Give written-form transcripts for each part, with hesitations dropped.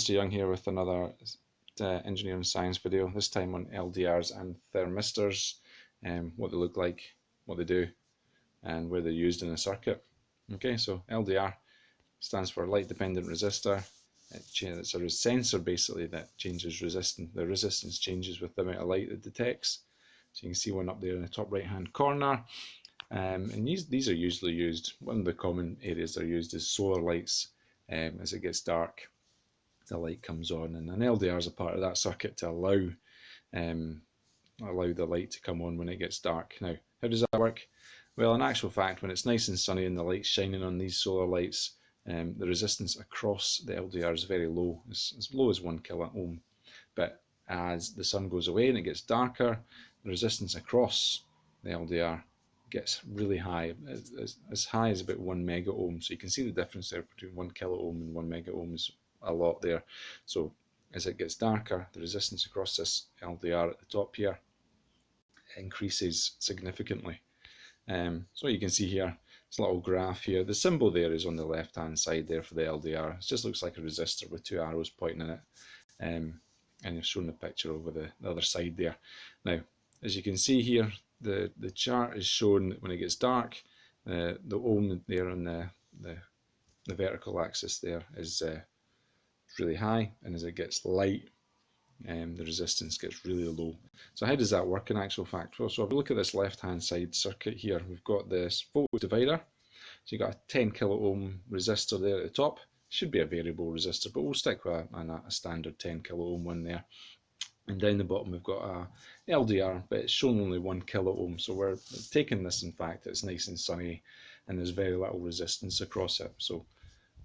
Mr. Young here with another engineering science video, this time on LDRs and thermistors, what they look like, what they do, and where they're used in a circuit. Okay, so LDR stands for light dependent resistor. It's a sensor basically that changes resistance. The resistance changes with the amount of light it detects. So you can see one up there in the top right hand corner. And these are usually used, one of the common areas they're used is solar lights. As it gets dark, the light comes on, and an LDR is a part of that circuit to allow the light to come on when it gets dark. Now, how does that work? Well, in actual fact, when it's nice and sunny and the light's shining on these solar lights, the resistance across the LDR is very low, as low as 1 kilo ohm. But as the sun goes away and it gets darker, the resistance across the LDR gets really high, as high as about 1 mega ohm. So you can see the difference there between 1 kilo ohm and 1 mega ohm is a lot there. So as it gets darker, the resistance across this LDR at the top here increases significantly. So you can see here, it's a little graph here. The symbol there is on the left hand side there for the LDR. It just looks like a resistor with two arrows pointing in it. And you've shown the picture over the other side there. Now, as you can see here, the chart is showing that when it gets dark, the ohm there on the vertical axis there is really high, and as it gets light, the resistance gets really low. So how does that work in actual fact? Well, so if we look at this left hand side circuit here, we've got this voltage divider. So you've got a 10 kilo ohm resistor there at the top. Should be a variable resistor, but we'll stick with a standard 10 kilo ohm one there. And down the bottom we've got a LDR, but it's shown only 1 kilo ohm. So we're taking this, in fact, it's nice and sunny and there's very little resistance across it. So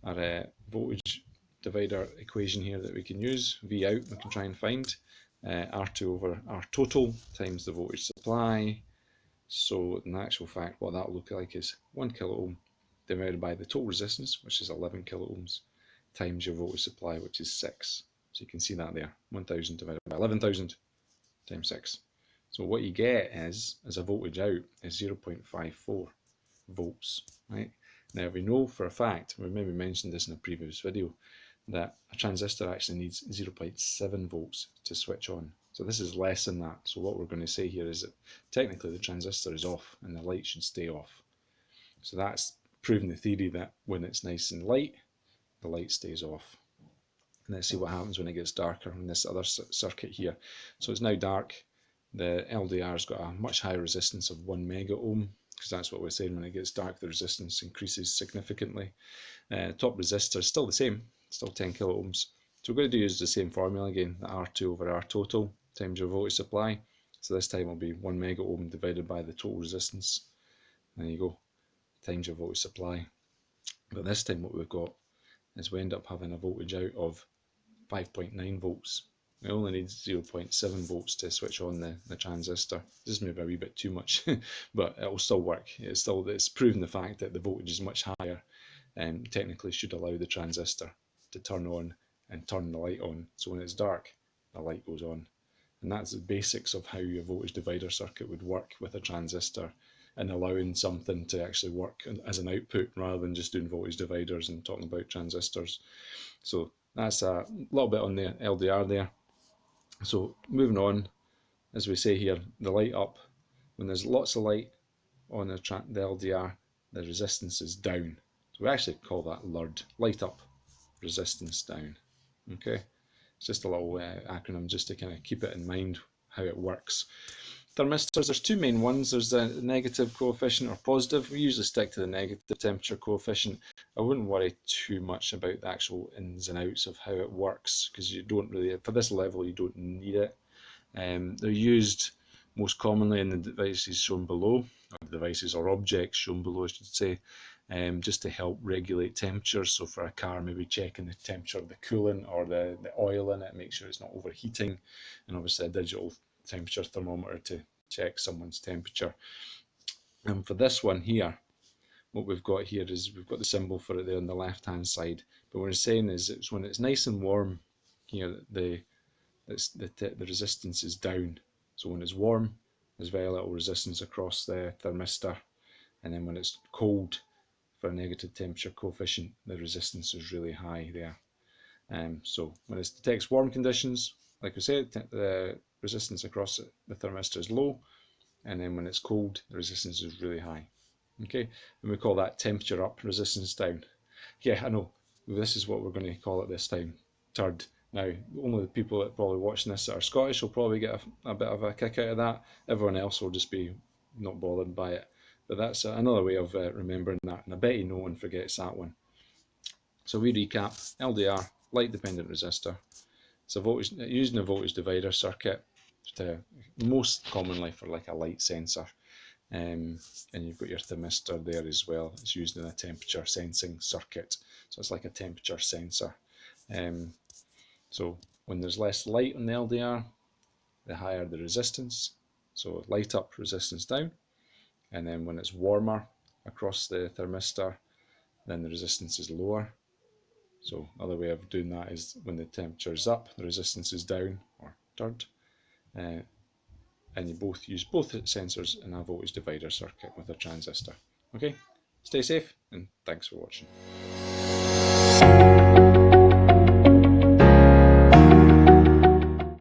our voltage divider equation here that we can use, V out, we can try and find R2 over R total times the voltage supply. So in actual fact, what that will look like is 1 kilo ohm divided by the total resistance, which is 11 kilo ohms, times your voltage supply, which is 6. So you can see that there, 1000 divided by 11,000 times 6. So what you get is, as a voltage out, is 0.54 volts, right? Now we know for a fact, we maybe mentioned this in a previous video, that a transistor actually needs 0.7 volts to switch on. So this is less than that. So what we're going to say here is that technically the transistor is off and the light should stay off. So that's proving the theory that when it's nice and light, the light stays off. And let's see what happens when it gets darker on this other circuit here. So it's now dark. The LDR's got a much higher resistance of 1 mega ohm, because that's what we're saying, when it gets dark the resistance increases significantly. Top resistor is still the same, still 10 kilo ohms. So we're going to use the same formula again, the R2 over R total times your voltage supply. So this time will be 1 mega ohm divided by the total resistance. There you go, times your voltage supply. But this time what we've got is we end up having a voltage out of 5.9 volts. We only need 0.7 volts to switch on the transistor. This is maybe a wee bit too much, but it will still work. It's proven the fact that the voltage is much higher and technically should allow the transistor to turn on and turn the light on. So when it's dark, the light goes on. And that's the basics of how your voltage divider circuit would work with a transistor, and allowing something to actually work as an output rather than just doing voltage dividers and talking about transistors. So that's a little bit on the LDR there. So moving on, as we say here, the light up. When there's lots of light on the LDR, the resistance is down. So we actually call that LURD, light up, resistance down. Okay, it's just a little acronym just to kind of keep it in mind how it works. Thermistors, there's two main ones. There's the negative coefficient or positive. We usually stick to the negative temperature coefficient. I wouldn't worry too much about the actual ins and outs of how it works, because you don't really, for this level, you don't need it. They're used most commonly in the devices shown below, or devices or objects shown below, I should say, just to help regulate temperatures. So for a car, maybe checking the temperature of the coolant or the oil in it, make sure it's not overheating, and obviously a digital temperature thermometer to check someone's temperature. And for this one here, what we've got here is we've got the symbol for it there on the left hand side, but what we're saying is it's when it's nice and warm here, the resistance is down. So when it's warm, there's very little resistance across the thermistor, and then when it's cold, for a negative temperature coefficient, the resistance is really high there. So when it detects warm conditions, like we said, the resistance across the thermistor is low, and then when it's cold, the resistance is really high. Okay, and we call that temperature up, resistance down. Yeah, I know, this is what we're going to call it this time, turd. Now, only the people that are probably watching this that are Scottish will probably get a bit of a kick out of that. Everyone else will just be not bothered by it. But that's another way of remembering that, and I bet no one forgets that one. So we recap: LDR, light dependent resistor. It's a voltage, using a voltage divider circuit, most commonly for like a light sensor. And you've got your thermistor there as well. It's used in a temperature sensing circuit, so it's like a temperature sensor. So when there's less light on the LDR, the higher the resistance, so light up, resistance down. And then when it's warmer across the thermistor, then the resistance is lower. So another way of doing that is when the temperature is up, the resistance is down, or turned. And you use both sensors in a voltage divider circuit with a transistor. Okay, stay safe, and thanks for watching.